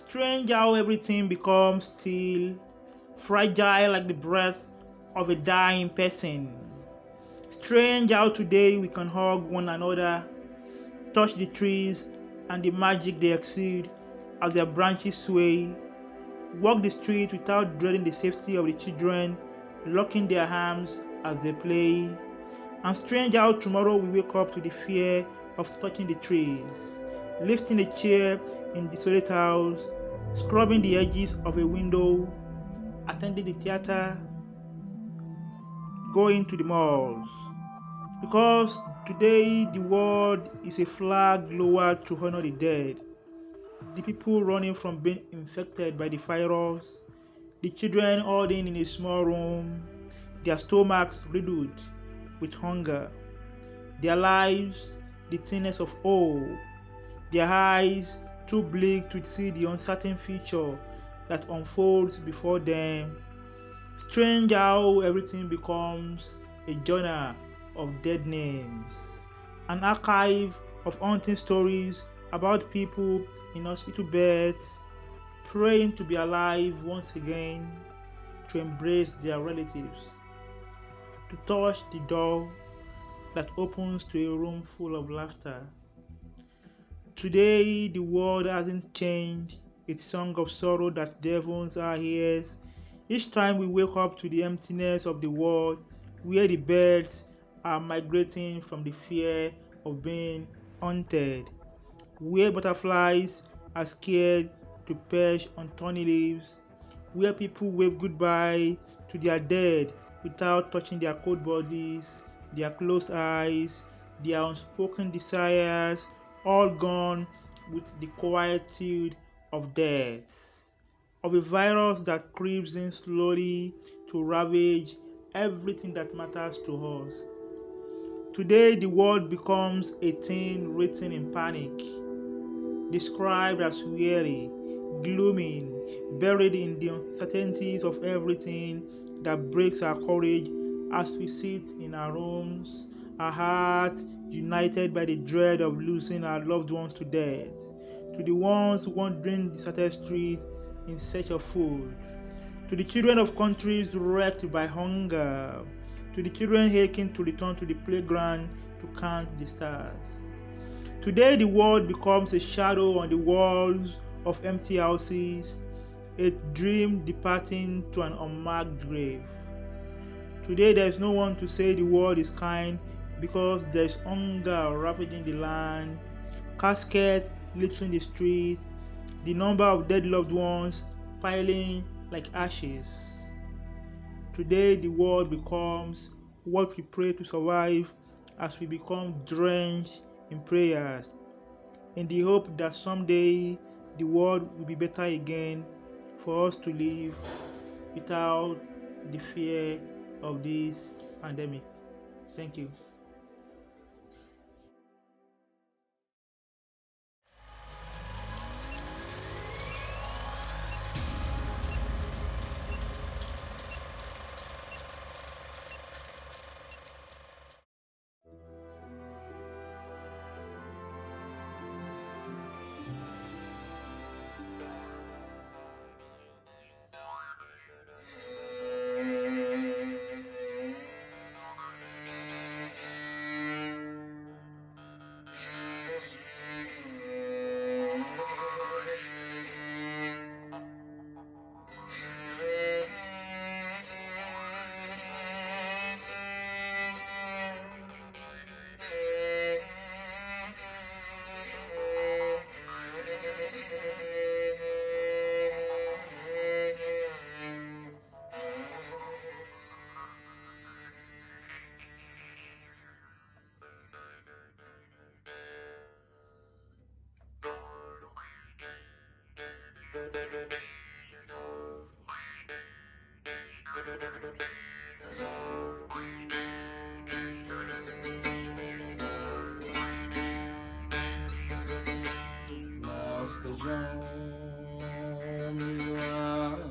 Strange how everything becomes still, fragile like the breath of a dying person. Strange how today we can hug one another, touch the trees and the magic they exude as their branches sway, walk the street without dreading the safety of the children, locking their arms as they play. And strange how tomorrow we wake up to the fear of touching the trees, lifting a chair in the desolate house, scrubbing the edges of a window, attending the theater, going to the malls. Because today the world is a flag lowered to honor the dead, the people running from being infected by the virus, the children holding in a small room, their stomachs riddled with hunger, their lives the thinness of hope, their eyes too bleak to see the uncertain future that unfolds before them. Strange how everything becomes a journal of dead names, an archive of haunting stories about people in hospital beds, praying to be alive once again, to embrace their relatives, to touch the door that opens to a room full of laughter. Today, the world hasn't changed, its song of sorrow that deafens our ears. Each time we wake up to the emptiness of the world, where the birds are migrating from the fear of being haunted, where butterflies are scared to perch on thorny leaves, where people wave goodbye to their dead without touching their cold bodies, their closed eyes, their unspoken desires, all gone with the quietude of death, of a virus that creeps in slowly to ravage everything that matters to us. Today, the world becomes a thing written in panic, described as weary, gloomy, buried in the uncertainties of everything that breaks our courage as we sit in our rooms, our hearts united by the dread of losing our loved ones to death, to the ones wandering the deserted street in search of food, to the children of countries wrecked by hunger, to the children aching to return to the playground to count the stars. Today, the world becomes a shadow on the walls of empty houses, a dream departing to an unmarked grave. Today, there is no one to say the world is kind because there is hunger ravaging the land, caskets littering the street, the number of dead loved ones piling like ashes. Today, the world becomes what we pray to survive as we become drenched in prayers, in the hope that someday the world will be better again for us to live without the fear of this pandemic. Thank you. Master John,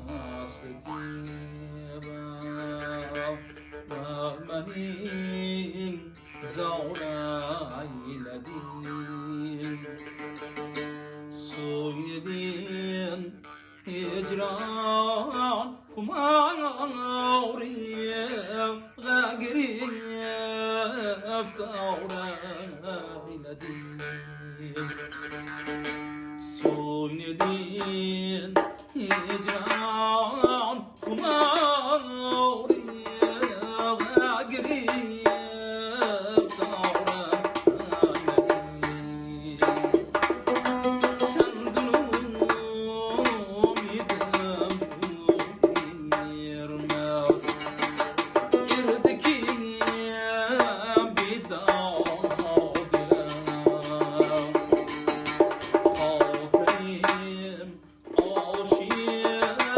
Master Diba, Rahmanin, Zauna Iladin, Soyedin, افتاره ایلدین سویندین هجران خماری اگری افتاره ایلدین سندنو میدم ایرمز ایردکی خاطریم آشیه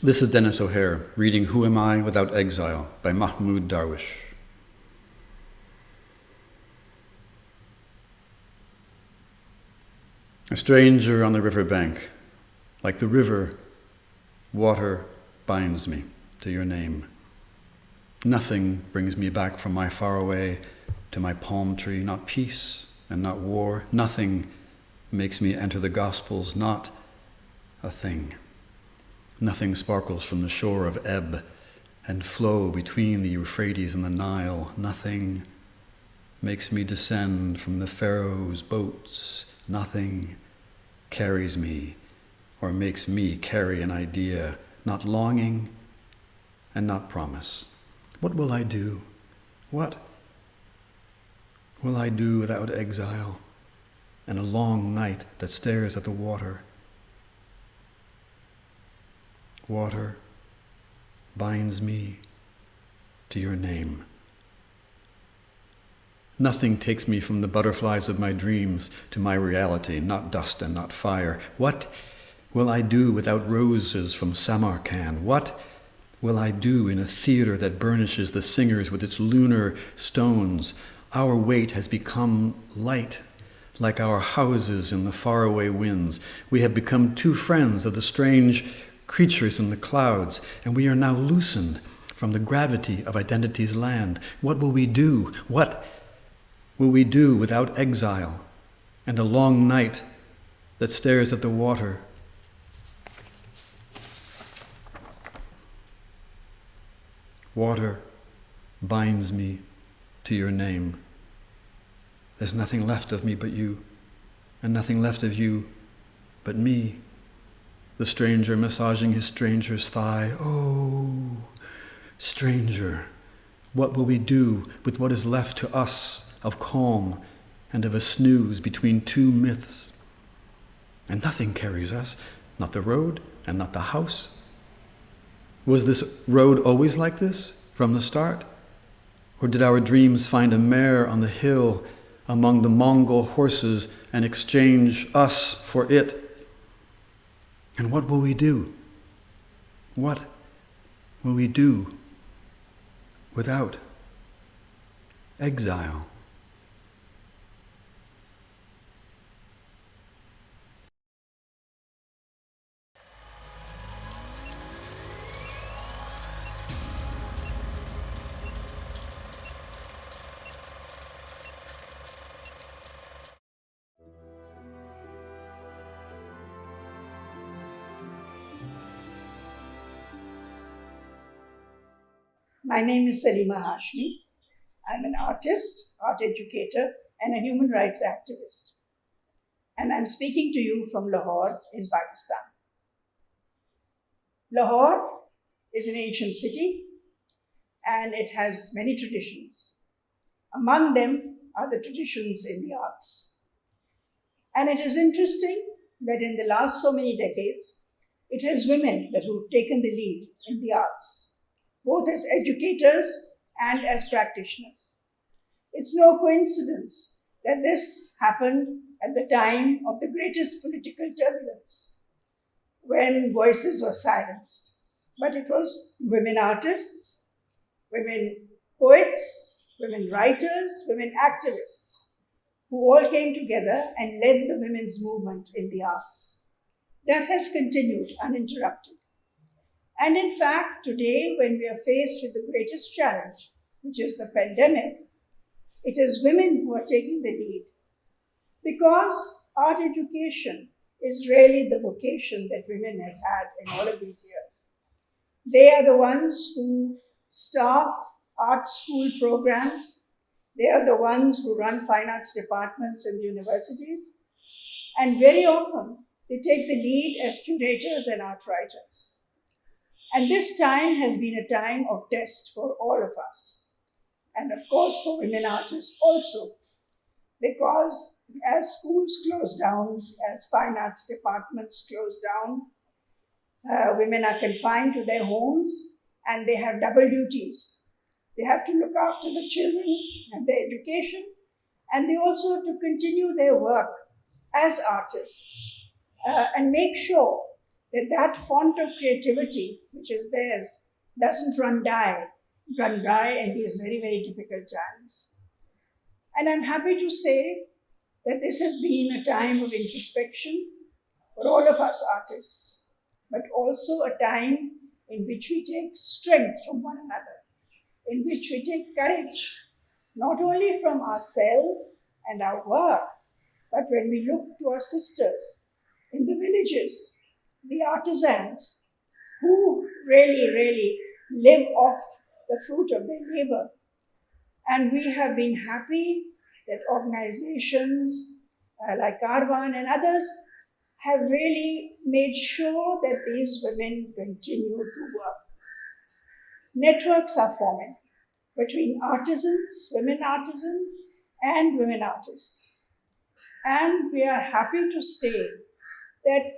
This is Dennis O'Hare reading Who Am I Without Exile by Mahmoud Darwish. A stranger on the river bank, like the river, water binds me to your name. Nothing brings me back from my faraway to my palm tree, not peace and not war. Nothing makes me enter the Gospels, not a thing. Nothing sparkles from the shore of ebb and flow between the Euphrates and the Nile. Nothing makes me descend from the Pharaoh's boats. Nothing carries me or makes me carry an idea, not longing and not promise. What will I do? What will I do without exile and a long night that stares at the water? Water binds me to your name. Nothing takes me from the butterflies of my dreams to my reality, not dust and not fire. What will I do without roses from Samarkand? What will I do in a theater that burnishes the singers with its lunar stones? Our weight has become light, like our houses in the faraway winds. We have become two friends of the strange creatures in the clouds, and we are now loosened from the gravity of identity's land. What will we do? What will we do without exile and a long night that stares at the water? Water binds me to your name. There's nothing left of me but you, and nothing left of you but me. The stranger massaging his stranger's thigh. Oh, stranger, what will we do with what is left to us of calm and of a snooze between two myths? And nothing carries us, not the road and not the house. Was this road always like this from the start? Or did our dreams find a mare on the hill among the Mongol horses and exchange us for it? And what will we do? What will we do without exile? My name is Salima Hashmi. I'm an artist, art educator, and a human rights activist. And I'm speaking to you from Lahore in Pakistan. Lahore is an ancient city and it has many traditions. Among them are the traditions in the arts. And it is interesting that in the last so many decades, it has women that who've taken the lead in the arts, both as educators and as practitioners. It's no coincidence that this happened at the time of the greatest political turbulence, when voices were silenced. But it was women artists, women poets, women writers, women activists, who all came together and led the women's movement in the arts. That has continued uninterrupted. And in fact, today, when we are faced with the greatest challenge, which is the pandemic, it is women who are taking the lead. Because art education is really the vocation that women have had in all of these years. They are the ones who staff art school programs. They are the ones who run fine arts departments in the universities. And very often, they take the lead as curators and art writers. And this time has been a time of test for all of us. And of course, for women artists also. Because as schools close down, as fine arts departments close down, women are confined to their homes and they have double duties. They have to look after the children and their education, and they also have to continue their work as artists and make sure that that font of creativity, which is theirs, doesn't run dry in these very, very difficult times. And I'm happy to say that this has been a time of introspection for all of us artists, but also a time in which we take strength from one another, in which we take courage, not only from ourselves and our work, but when we look to our sisters in the villages, the artisans who really, really live off the fruit of their labor. And we have been happy that organizations like Carvan and others have really made sure that these women continue to work. Networks are forming between artisans, and women artists. And we are happy to state that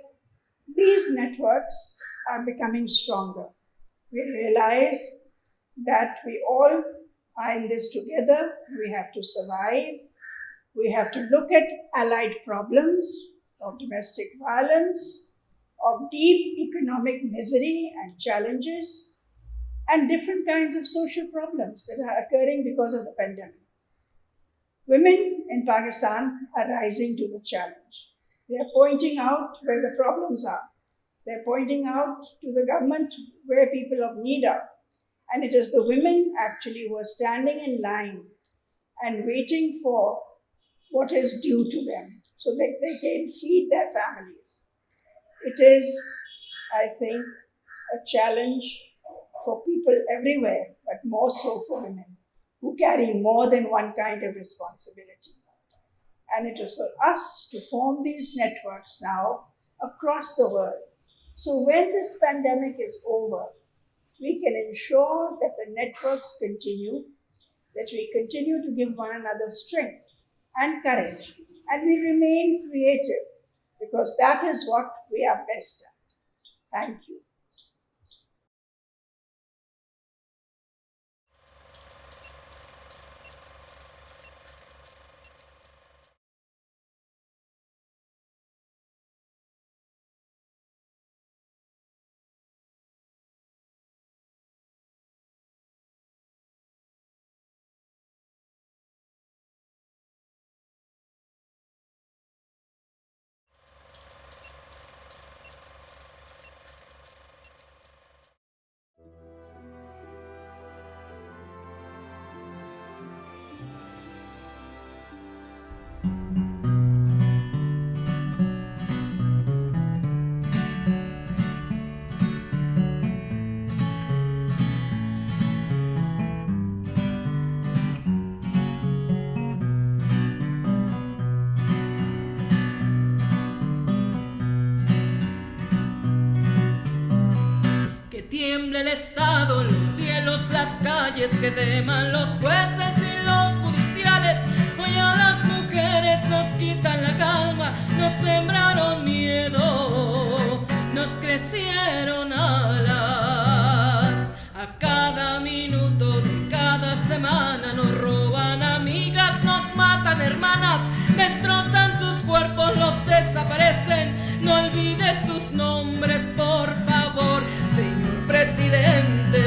these networks are becoming stronger. We realize that we all are in this together. We have to survive. We have to look at allied problems of domestic violence, of deep economic misery and challenges, and different kinds of social problems that are occurring because of the pandemic. Women in Pakistan are rising to the challenge. They are pointing out where the problems are. They're pointing out to the government where people of need are. And it is the women actually who are standing in line and waiting for what is due to them so that they can feed their families. It is, I think, a challenge for people everywhere, but more so for women who carry more than one kind of responsibility. And it is for us to form these networks now across the world. So when this pandemic is over, we can ensure that the networks continue, that we continue to give one another strength and courage, and we remain creative, because that is what we are best at. Thank you. Tiembla el Estado, los cielos, las calles, que teman los jueces y los judiciales. Hoy a las mujeres nos quitan la calma, nos sembraron miedo, nos crecieron alas. A cada minuto de cada semana nos roban amigas, nos matan hermanas, destrozan sus cuerpos, los desaparecen. No olvides sus nombres, por favor, señor presidente.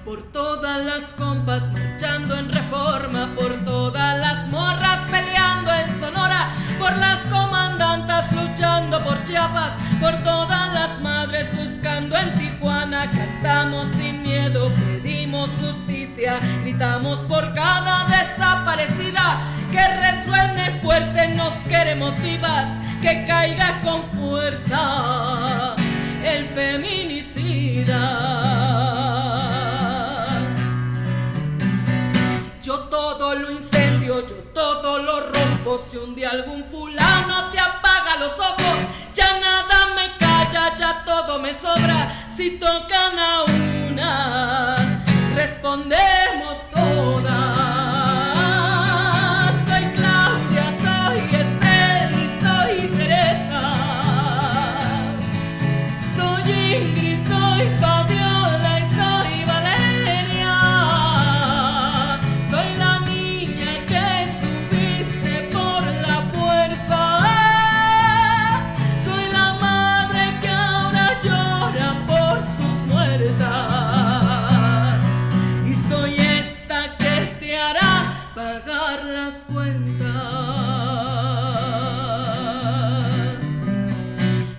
Por todas las compas marchando en Reforma, por todas las morras peleando en Sonora, por las comandantas luchando por Chiapas, por todas las madres buscando en Tijuana. Cantamos sin miedo, pedimos justicia, gritamos por cada desaparecida. Que resuene fuerte, nos queremos vivas, que caiga con fuerza el feminicida. Yo todo lo incendio, yo todo lo rompo. Si un día algún fulano te apaga los ojos, ya nada me calla, ya todo me sobra. Si tocan a una, respondemos todas. Soy Claudia, soy Estel y soy Teresa. Soy Ingrid, soy Fabiola y soy Valeria. Soy la niña que subiste por la fuerza. pagar las cuentas.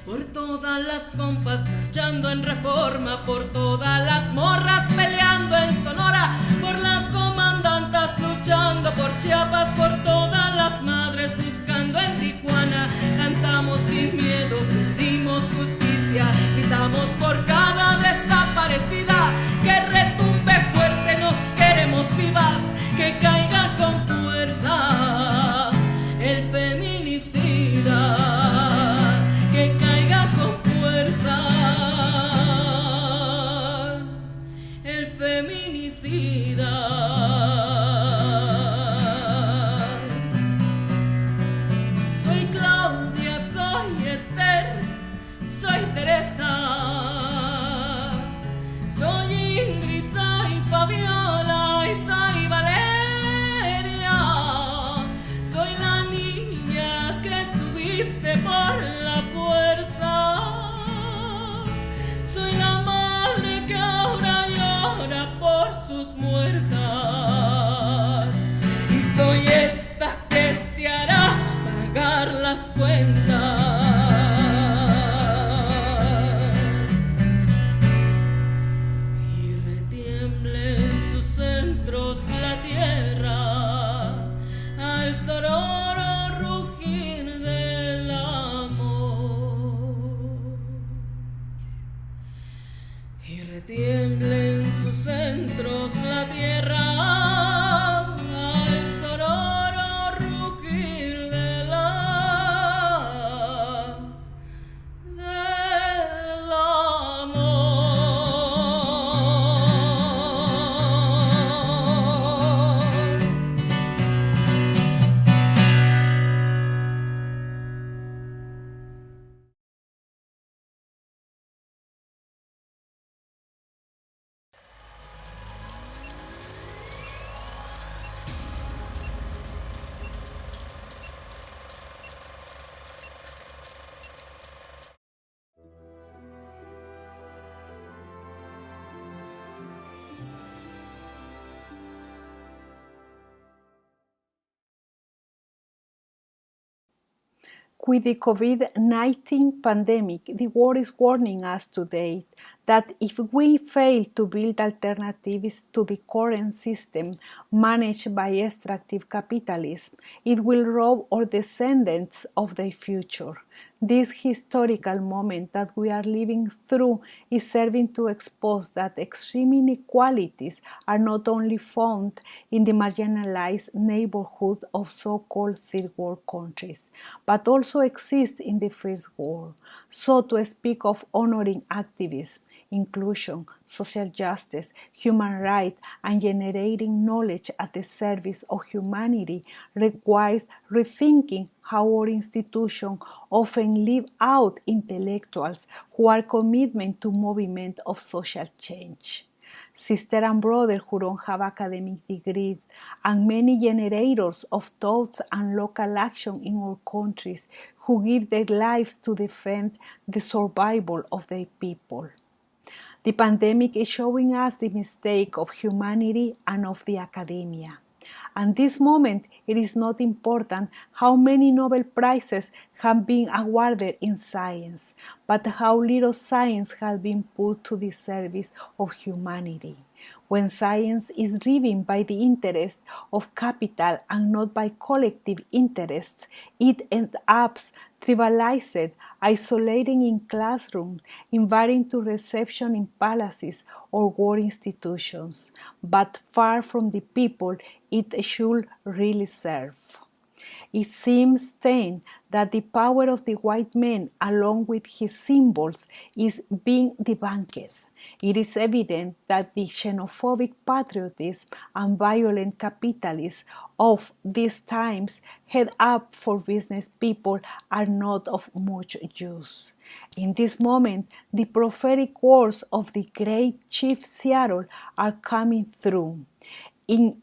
Por todas las compas marchando en Reforma, por todas las morras peleando en Sonora, por las comandantas luchando por Chiapas, por todas las madres buscando en Tijuana. Cantamos sin miedo, pedimos justicia, gritamos por cada desaparecida, que retumbe fuerte, nos queremos vivas, que caiga con fuerza el feminicida, que caiga con fuerza el feminicida. Soy Claudia, soy Esther, soy Teresa, soy Ingrid, soy Fabiola y soy Valeria. Soy la niña que subiste por la fuerza. Soy la madre que ahora llora por sus muertas. Y soy esta que te hará pagar las cuentas. Y retiemble en sus centros la tierra al sororo rugir del amor. Y retiemble en sus centros la tierra al sororo rugir del amor. With the COVID-19 pandemic, the world is warning us today that if we fail to build alternatives to the current system managed by extractive capitalism, it will rob our descendants of their future. This historical moment that we are living through is serving to expose that extreme inequalities are not only found in the marginalized neighborhood of so-called third world countries, but also exist in the first world. So to speak of honoring activism, inclusion, social justice, human rights, and generating knowledge at the service of humanity requires rethinking how our institutions often leave out intellectuals who are committed to movement of social change. Sister and brother who don't have academic degrees, and many generators of thoughts and local action in our countries who give their lives to defend the survival of their people. The pandemic is showing us the mistake of humanity and of the academia. At this moment, it is not important how many Nobel Prizes have been awarded in science, but how little science has been put to the service of humanity. When science is driven by the interest of capital and not by collective interests, it ends up trivialized, isolating in classrooms, inviting to reception in palaces or war institutions, but far from the people it should really serve. It seems then that the power of the white man, along with his symbols, is being debunked. It is evident that the xenophobic patriotism and violent capitalism of these times, head up for business people, are not of much use. In this moment, the prophetic words of the great Chief Seattle are coming through. In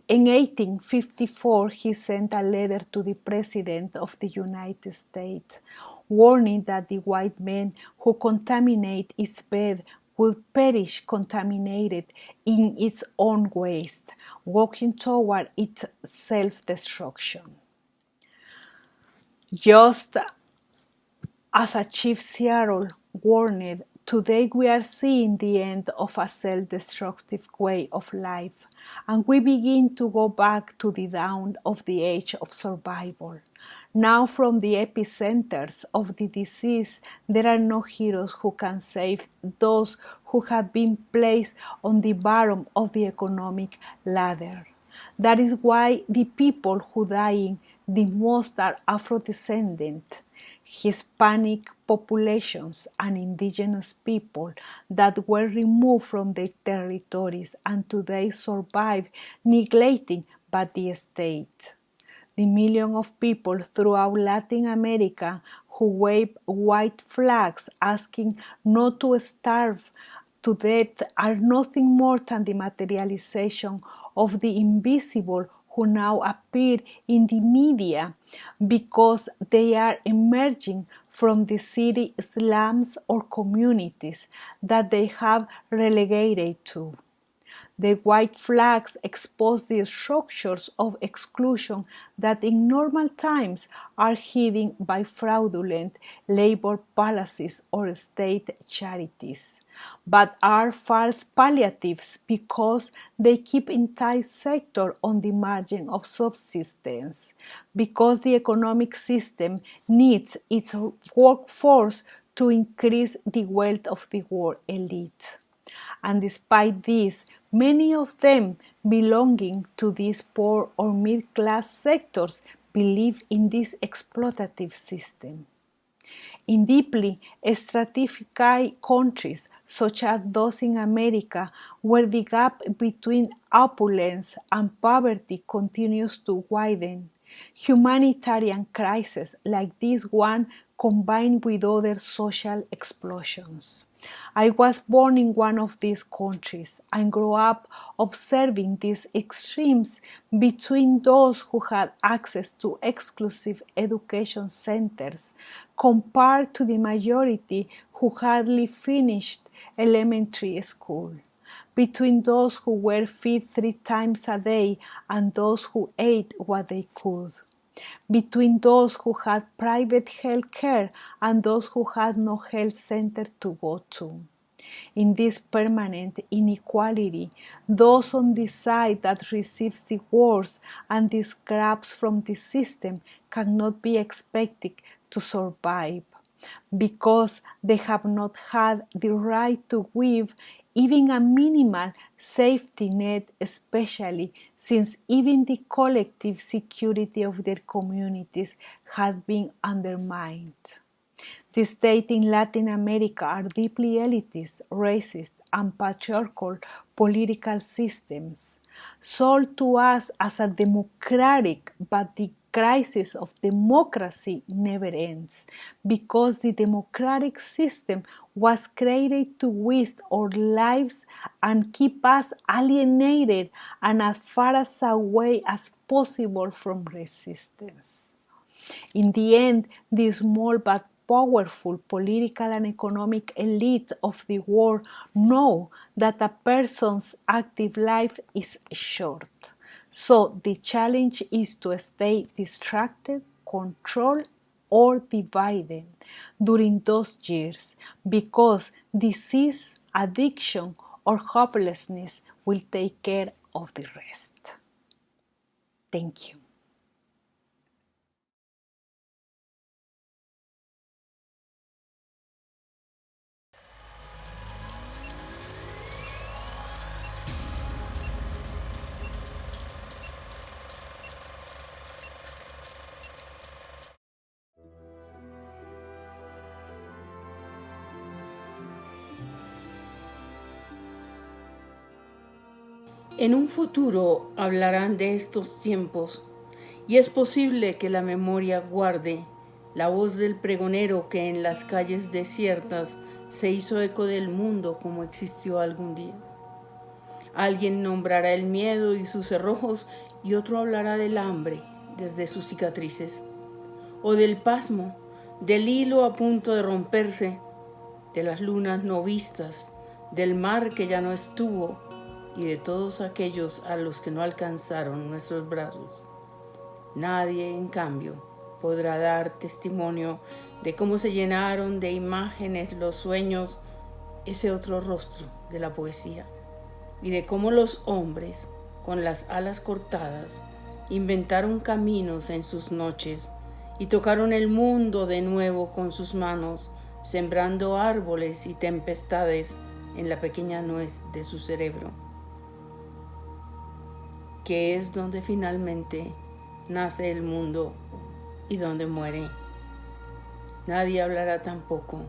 1854, he sent a letter to the President of the United States, warning that the white men who contaminate its bed would perish contaminated in its own waste, walking toward its self-destruction. Just as Chief Seattle warned, today we are seeing the end of a self-destructive way of life, and we begin to go back to the dawn of the age of survival. Now, from the epicenters of the disease, there are no heroes who can save those who have been placed on the bottom of the economic ladder. That is why the people who dying the most are Afro-descendant, Hispanic populations, and indigenous people that were removed from their territories and today survive neglected by the state. The millions of people throughout Latin America who wave white flags asking not to starve to death are nothing more than the materialization of the invisible who now appear in the media because they are emerging from the city slums or communities that they have relegated to. The white flags expose the structures of exclusion that in normal times are hidden by fraudulent labor policies or state charities, but are false palliatives because they keep entire sector on the margin of subsistence, because the economic system needs its workforce to increase the wealth of the world elite. And despite this, many of them belonging to these poor or middle-class sectors believe in this exploitative system. In deeply stratified countries, such as those in America, where the gap between opulence and poverty continues to widen, humanitarian crises like this one combined with other social explosions. I was born in one of these countries and grew up observing these extremes between those who had access to exclusive education centers compared to the majority who hardly finished elementary school, between those who were fed 3 times a day and those who ate what they could, between those who had private health care and those who had no health center to go to. In this permanent inequality, those on the side that receives the worst and the scraps from the system cannot be expected to survive, because they have not had the right to weave even a minimal safety net, especially since even the collective security of their communities had been undermined. The states in Latin America are deeply elitist, racist, and patriarchal political systems, sold to us as a democratic, but the crisis of democracy never ends, because the democratic system was created to waste our lives and keep us alienated and as far as away as possible from resistance. In the end, the small but powerful political and economic elite of the world know that a person's active life is short. So the challenge is to stay distracted, controlled, or divided during those years, because disease, addiction, or hopelessness will take care of the rest. Thank you. En un futuro hablarán de estos tiempos, y es posible que la memoria guarde la voz del pregonero que en las calles desiertas se hizo eco del mundo como existió algún día. Alguien nombrará el miedo y sus cerrojos, y otro hablará del hambre desde sus cicatrices, o del pasmo, del hilo a punto de romperse, de las lunas no vistas, del mar que ya no estuvo y de todos aquellos a los que no alcanzaron nuestros brazos. Nadie, en cambio, podrá dar testimonio de cómo se llenaron de imágenes los sueños, ese otro rostro de la poesía, y de cómo los hombres, con las alas cortadas, inventaron caminos en sus noches y tocaron el mundo de nuevo con sus manos, sembrando árboles y tempestades en la pequeña nuez de su cerebro, que es donde finalmente nace el mundo y donde muere. Nadie hablará tampoco,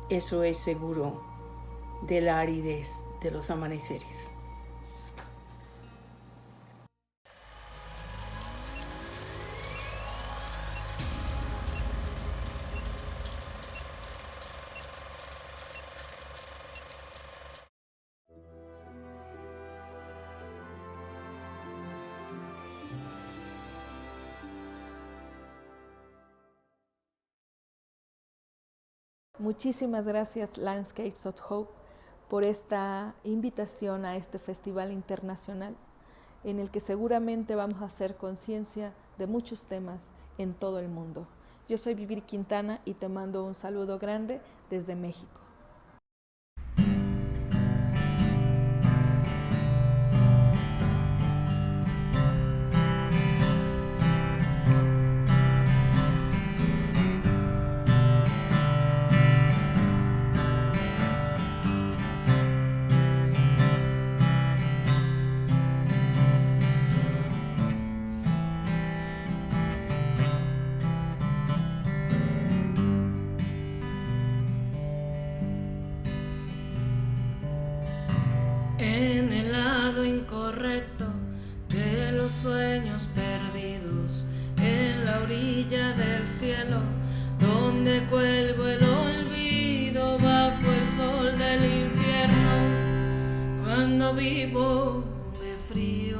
eso es seguro, de la aridez de los amaneceres. Muchísimas gracias Landscapes of Hope por esta invitación a este festival internacional en el que seguramente vamos a hacer conciencia de muchos temas en todo el mundo. Yo soy Vivir Quintana y te mando un saludo grande desde México. En el lado incorrecto de los sueños perdidos, en la orilla del cielo, donde cuelgo el olvido bajo el sol del infierno, cuando vivo de frío.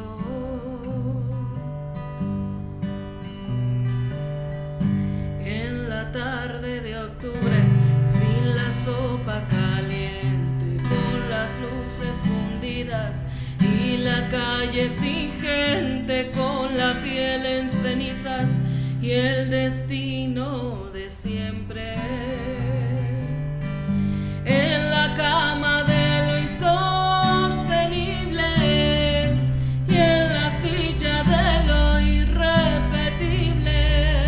En la tarde de octubre, sin la sopa caliente, con las luces fundidas y la calle sin gente, con la piel en cenizas y el destino de siempre. En la cama de lo insostenible y en la silla de lo irrepetible,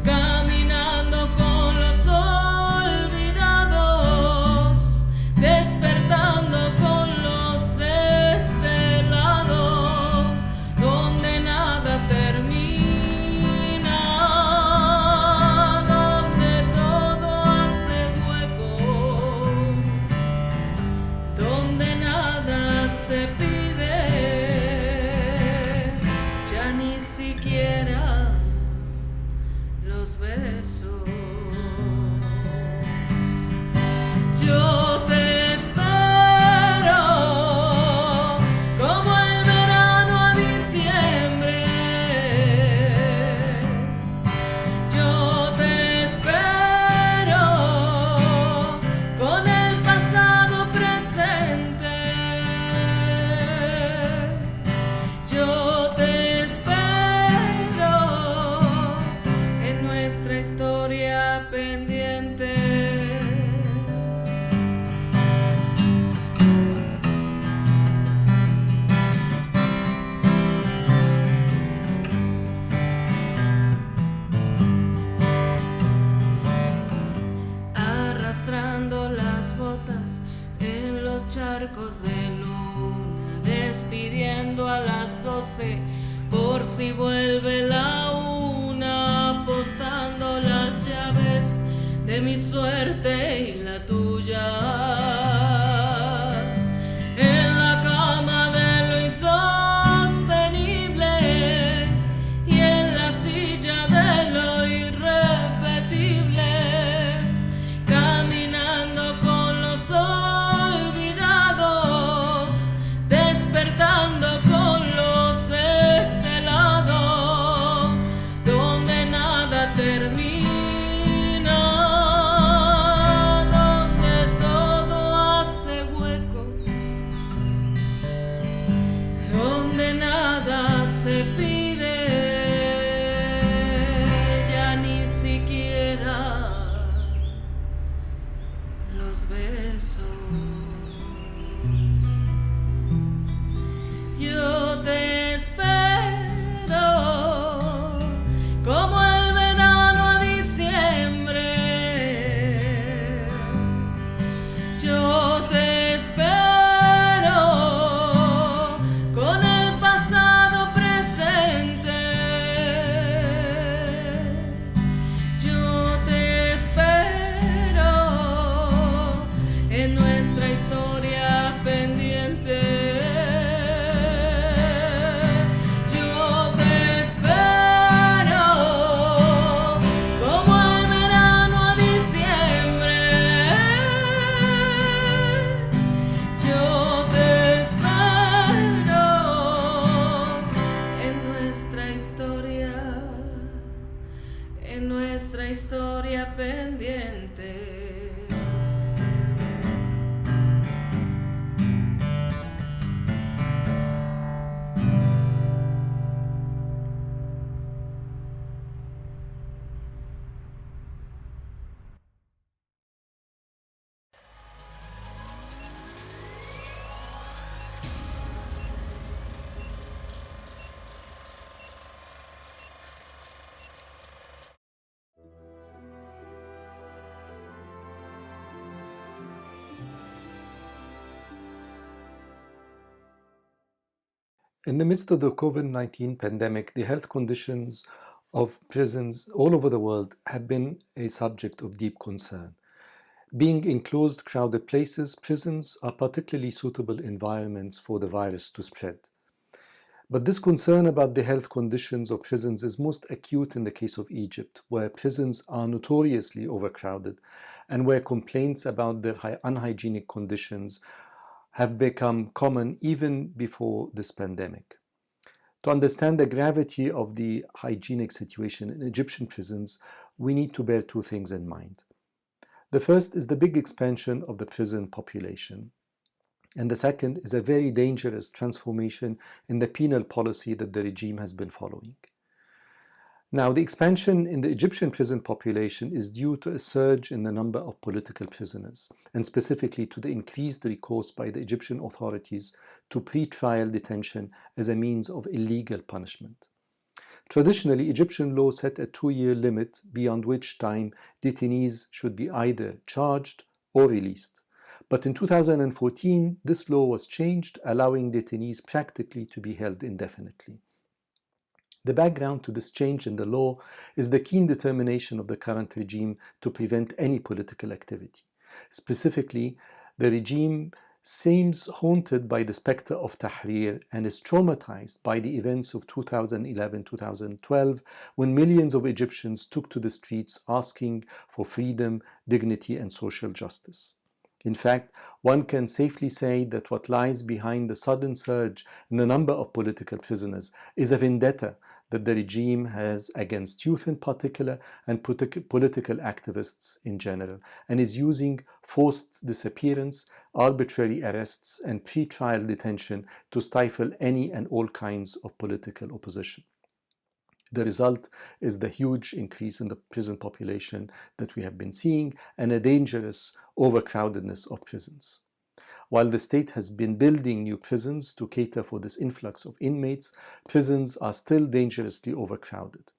caminando con los olvidados, despertando con los de este lado, donde nada termina, donde todo hace hueco, donde nada se pide, ya ni siquiera los besos. Yo te espero como el verano a diciembre. Yo te espero con el pasado presente. Yo te espero en nuestra historia pendiente. Arrastrando las botas en los charcos de luna, despidiendo a las 12 por si vuelve la una, apostando las llaves de mi suerte y la tuya. En la cama de lo insostenible y en la silla de lo irrepetible, caminando con los olvidados, despertando con los de este lado, donde nada termina, donde todo te pide ya ni siquiera los besos. Yo te espero como el verano a diciembre. Yo te espero con el pasado presente. Yo te espero en nuestra historia pendiente. Yo te espero como el verano a diciembre. Yo te espero en nuestra historia pendiente. In the midst of the COVID-19 pandemic, the health conditions of prisons all over the world have been a subject of deep concern. Being enclosed, crowded places, prisons are particularly suitable environments for the virus to spread. But this concern about the health conditions of prisons is most acute in the case of Egypt, where prisons are notoriously overcrowded and where complaints about their unhygienic conditions have become common even before this pandemic. To understand the gravity of the hygienic situation in Egyptian prisons, we need to bear two things in mind. The first is the big expansion of the prison population. And the second is a very dangerous transformation in the penal policy that the regime has been following. Now, the expansion in the Egyptian prison population is due to a surge in the number of political prisoners, and specifically to the increased recourse by the Egyptian authorities to pre-trial detention as a means of illegal punishment. Traditionally, Egyptian law set a 2-year limit beyond which time detainees should be either charged or released. But in 2014, this law was changed, allowing detainees practically to be held indefinitely. The background to this change in the law is the keen determination of the current regime to prevent any political activity. Specifically, the regime seems haunted by the specter of Tahrir and is traumatized by the events of 2011-2012, when millions of Egyptians took to the streets asking for freedom, dignity, and social justice. In fact, one can safely say that what lies behind the sudden surge in the number of political prisoners is a vendetta that the regime has against youth in particular and political activists in general, and is using forced disappearance, arbitrary arrests, and pre-trial detention to stifle any and all kinds of political opposition. The result is the huge increase in the prison population that we have been seeing and a dangerous overcrowdedness of prisons. While the state has been building new prisons to cater for this influx of inmates, prisons are still dangerously overcrowded.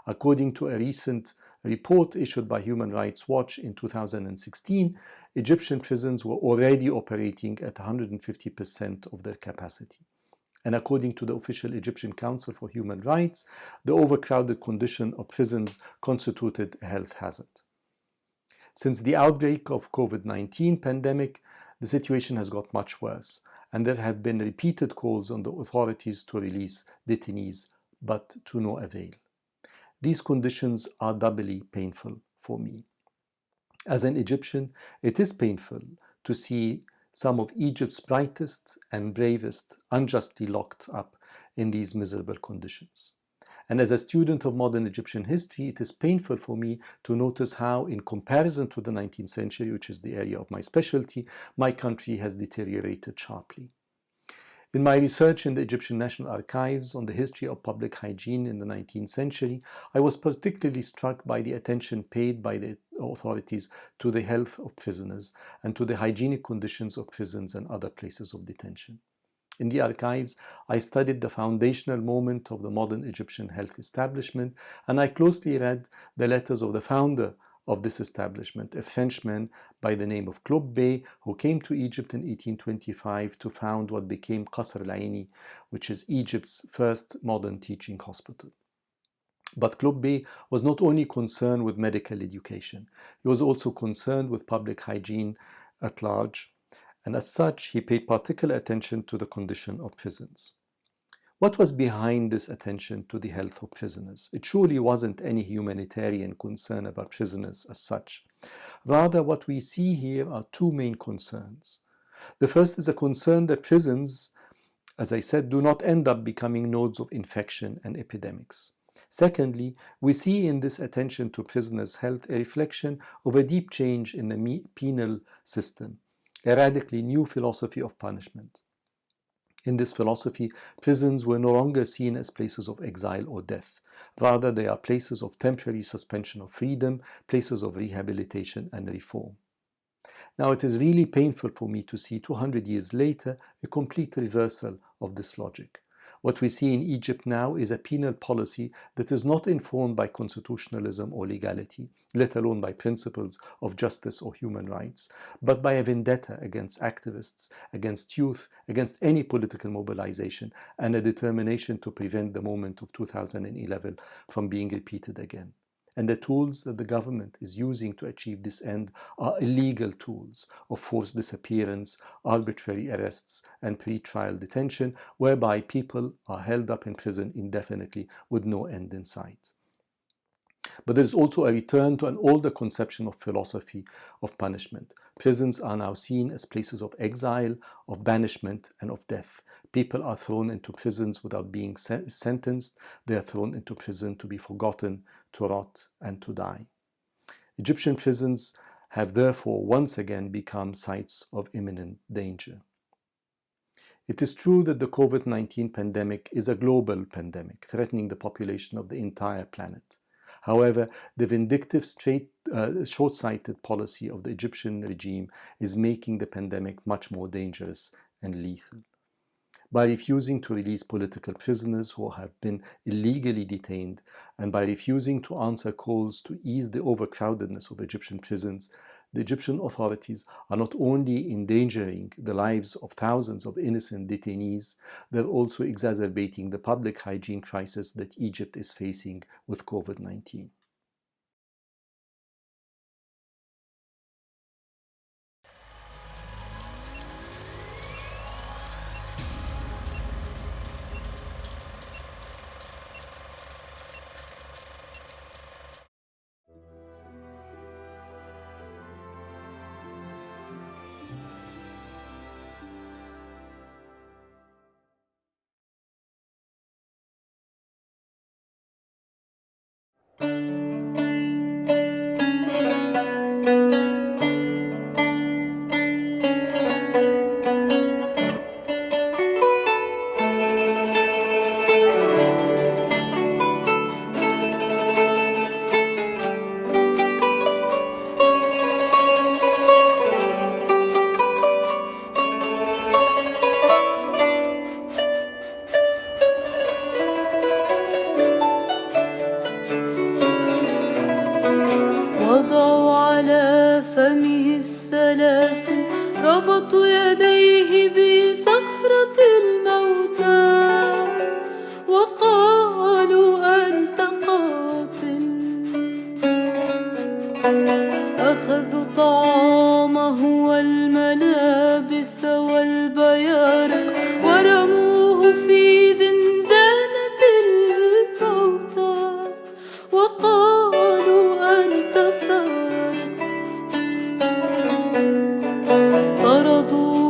According to a recent report issued by Human Rights Watch in 2016, Egyptian prisons were already operating at 150% of their capacity. And according to the official Egyptian Council for Human Rights, the overcrowded condition of prisons constituted a health hazard. Since the outbreak of COVID-19 pandemic, the situation has got much worse, and there have been repeated calls on the authorities to release detainees, but to no avail. These conditions are doubly painful for me. As an Egyptian, it is painful to see some of Egypt's brightest and bravest unjustly locked up in these miserable conditions. And as a student of modern Egyptian history, it is painful for me to notice how, in comparison to the 19th century, which is the area of my specialty, my country has deteriorated sharply. In my research in the Egyptian National Archives on the history of public hygiene in the 19th century, I was particularly struck by the attention paid by the authorities to the health of prisoners and to the hygienic conditions of prisons and other places of detention. In the archives, I studied the foundational moment of the modern Egyptian health establishment, and I closely read the letters of the founder of this establishment, a Frenchman by the name of Claude Bey, who came to Egypt in 1825 to found what became Qasr al-Aini, which is Egypt's first modern teaching hospital. But Claude Bey was not only concerned with medical education, he was also concerned with public hygiene at large, and as such, he paid particular attention to the condition of prisons. What was behind this attention to the health of prisoners? It surely wasn't any humanitarian concern about prisoners as such. Rather, what we see here are two main concerns. The first is a concern that prisons, as I said, do not end up becoming nodes of infection and epidemics. Secondly, we see in this attention to prisoners' health a reflection of a deep change in the penal system, a radically new philosophy of punishment. In this philosophy, prisons were no longer seen as places of exile or death. Rather, they are places of temporary suspension of freedom, places of rehabilitation and reform. Now, it is really painful for me to see 200 years later a complete reversal of this logic. What we see in Egypt now is a penal policy that is not informed by constitutionalism or legality, let alone by principles of justice or human rights, but by a vendetta against activists, against youth, against any political mobilization, and a determination to prevent the moment of 2011 from being repeated again. And the tools that the government is using to achieve this end are illegal tools of forced disappearance, arbitrary arrests, and pre-trial detention, whereby people are held up in prison indefinitely with no end in sight. But there is also a return to an older conception of philosophy of punishment. Prisons are now seen as places of exile, of banishment, and of death. People are thrown into prisons without being sentenced. They are thrown into prison to be forgotten, to rot, and to die. Egyptian prisons have therefore once again become sites of imminent danger. It is true that the COVID-19 pandemic is a global pandemic, threatening the population of the entire planet. However, the vindictive, short-sighted policy of the Egyptian regime is making the pandemic much more dangerous and lethal. By refusing to release political prisoners who have been illegally detained, and by refusing to answer calls to ease the overcrowdedness of Egyptian prisons, the Egyptian authorities are not only endangering the lives of thousands of innocent detainees, they're also exacerbating the public hygiene crisis that Egypt is facing with COVID-19. وضعوا على فمه السلاسل ربطوا يديه بصخرة الموتى وقالوا أنت قاتل أخذوا طعامه والملابس والبيارق ورموه في زنزانة الموتى وقالوا أنت سارق طردوا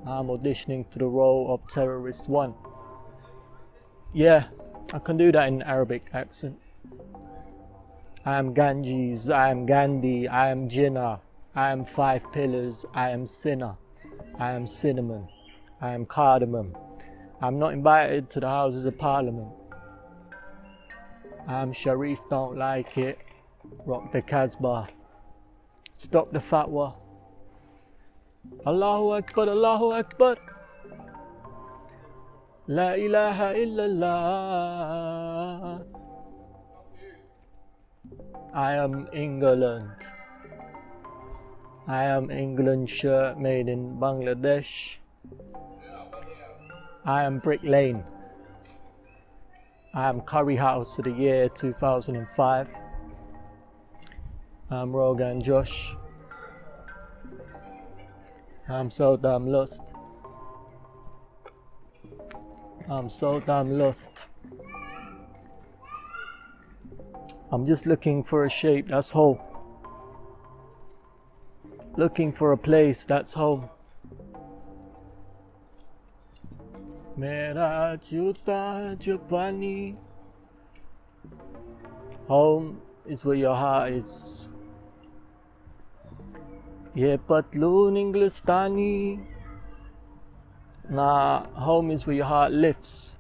I'm auditioning for the role of Terrorist 1. Yeah, I can do that in Arabic accent. I am Ganges, I am Gandhi, I am Jinnah, I am 5 pillars, I am sinner, I am cinnamon, I am cardamom. I'm not invited to the Houses of Parliament. I'm Sharif, don't like it. Rock the Casbah. Stop the fatwa. Allahu Akbar, Allahu Akbar. La ilaha illallah. I am England. I am England shirt made in Bangladesh. I am Brick Lane. I am Curry House of the year 2005. I'm Rogan Josh. I'm so damn lost. I'm so damn lost. I'm just looking for a shape that's whole. Looking for a place that's home. Mera juta Japani. Home is where your heart is. Ye patloon Englistani. Nah, home is where your heart lifts.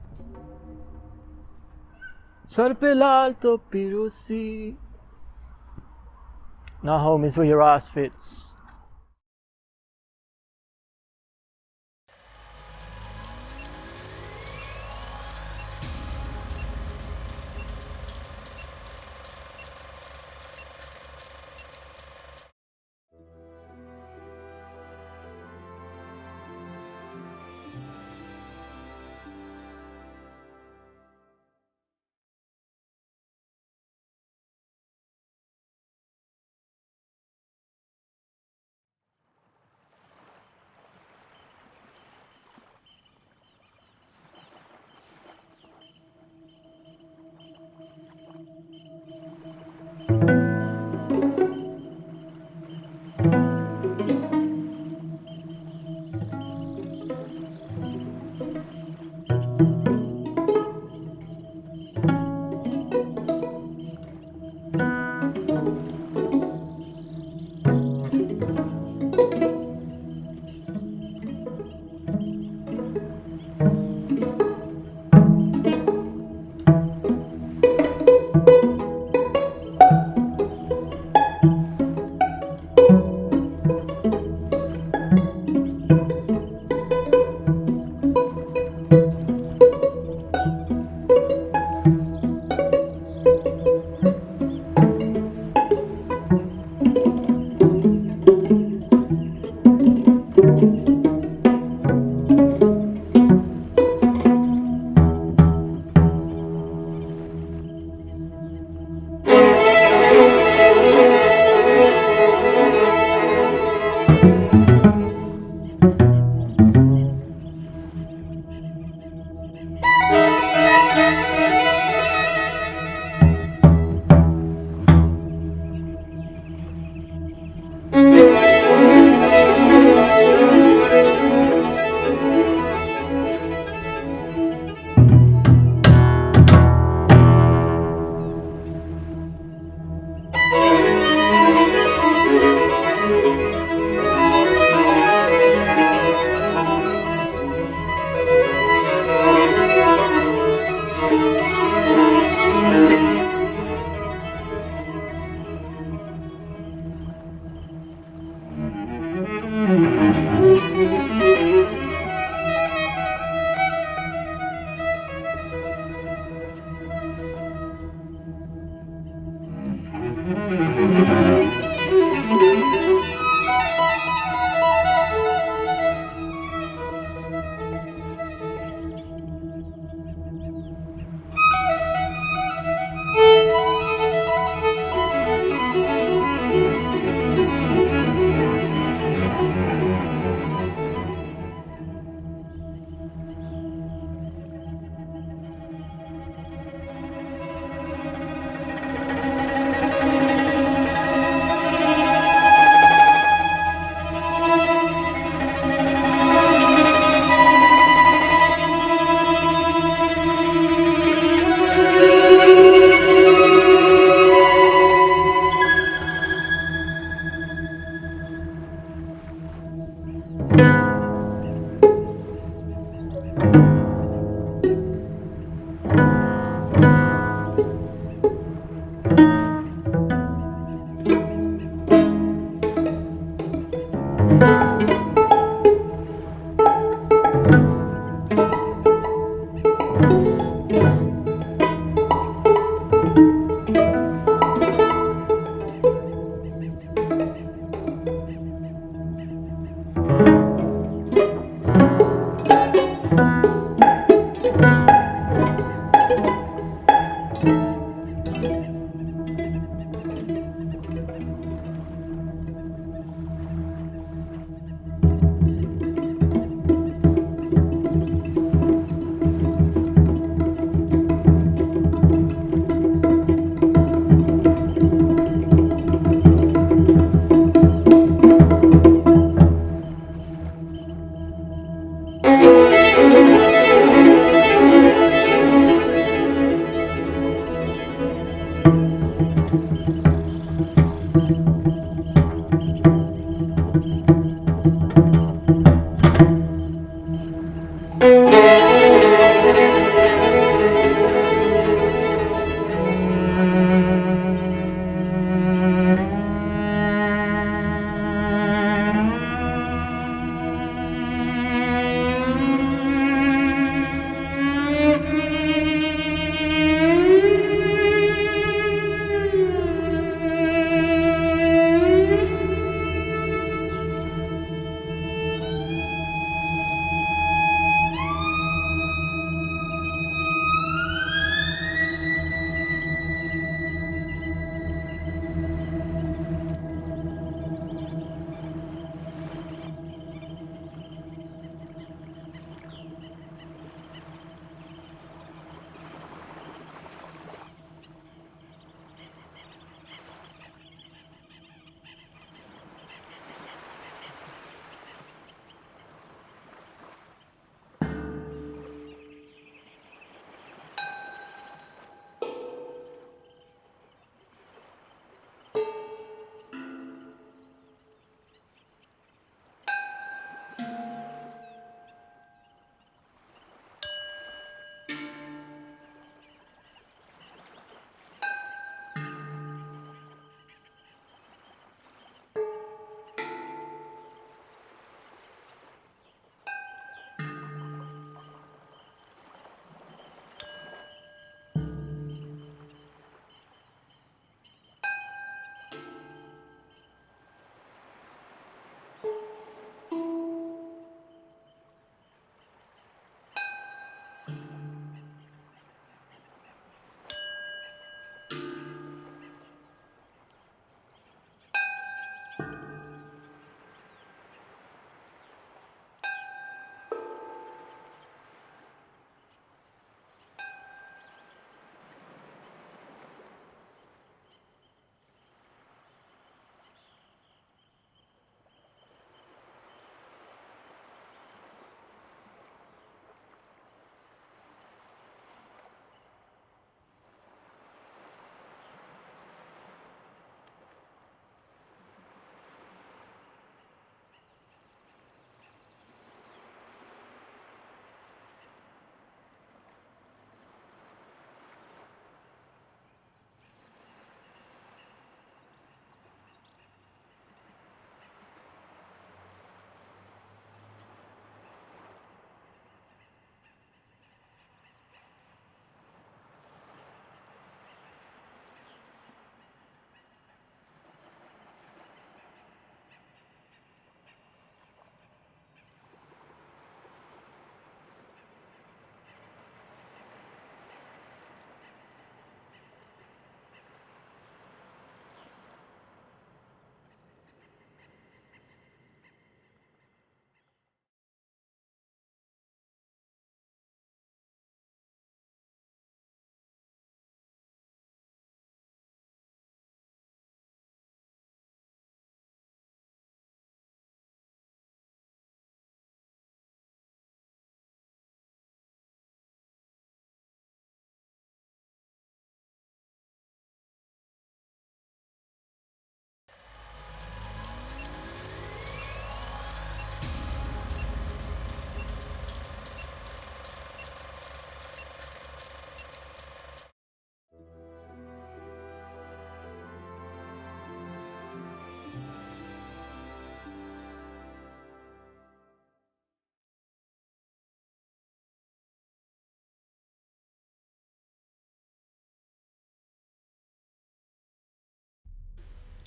Sar pe lal to pirusi. Nah, home is where your ass fits.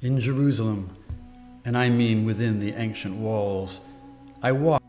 In Jerusalem, and I mean within the ancient walls, I walk.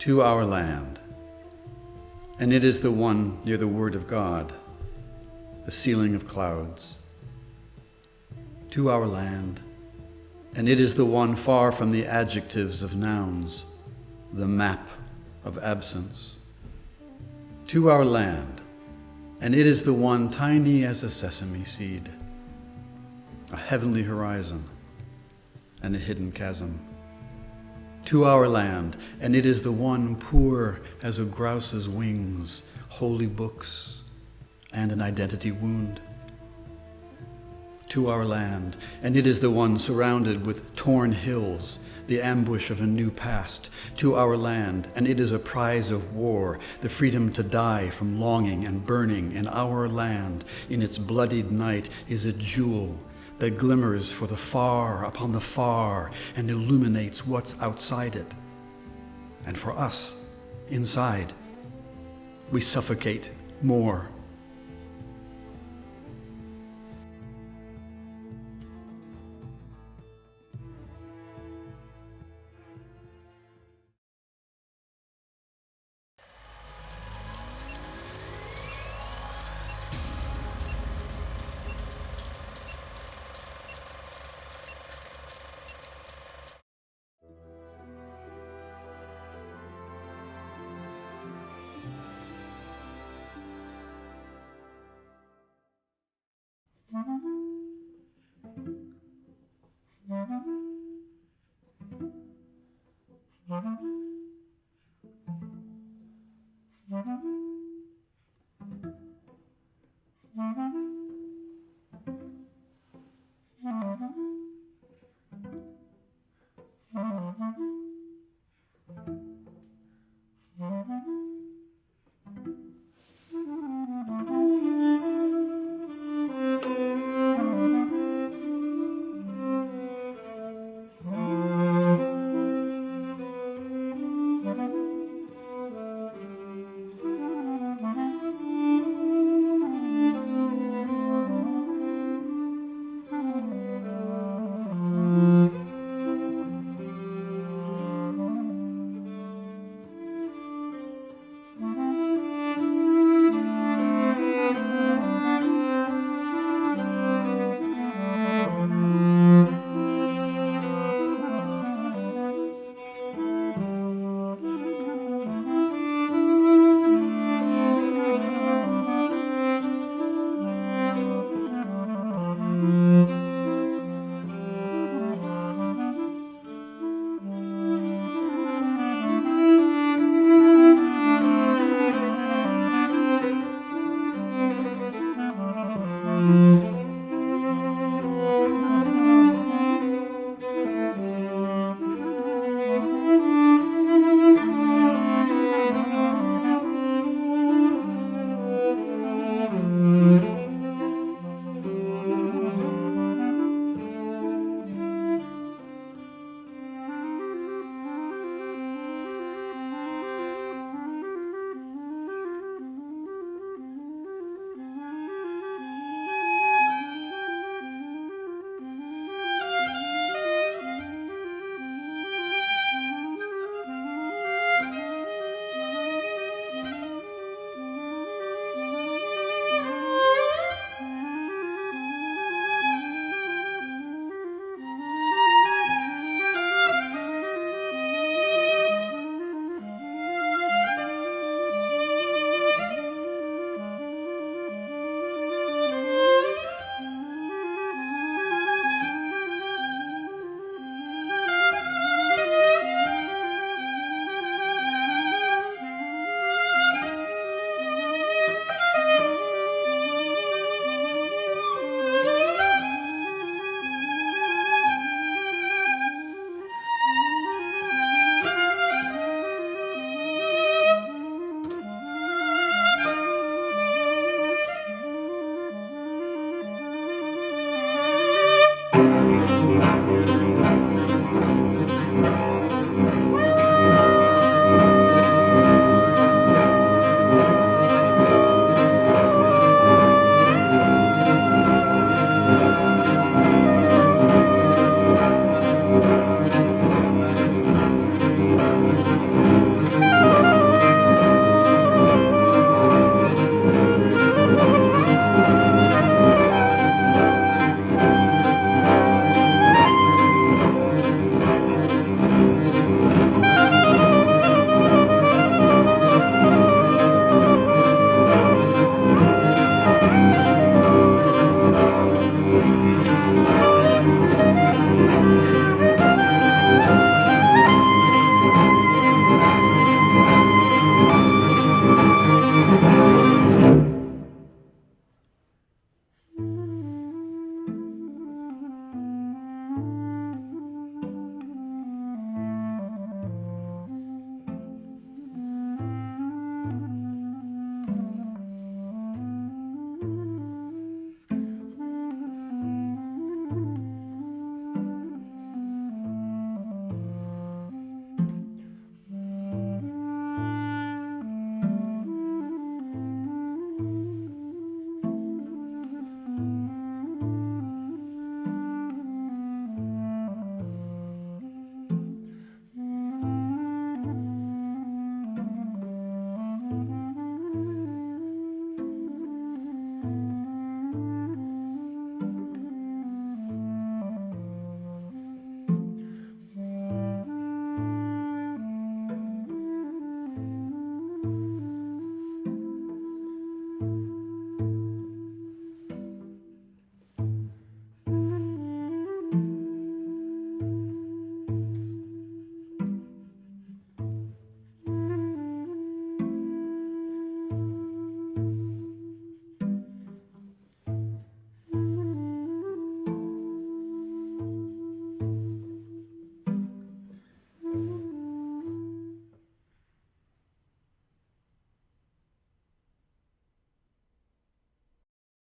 To our land, and it is the one near the word of God, the ceiling of clouds. To our land, and it is the one far from the adjectives of nouns, the map of absence. To our land, and it is the one tiny as a sesame seed, a heavenly horizon and a hidden chasm. To our land, and it is the one poor as a grouse's wings, holy books, and an identity wound. To our land, and it is the one surrounded with torn hills, the ambush of a new past. To our land, and it is a prize of war, the freedom to die from longing and burning. In our land, in its bloodied night, is a jewel that glimmers for the far upon the far and illuminates what's outside it. And for us, inside, we suffocate more. you.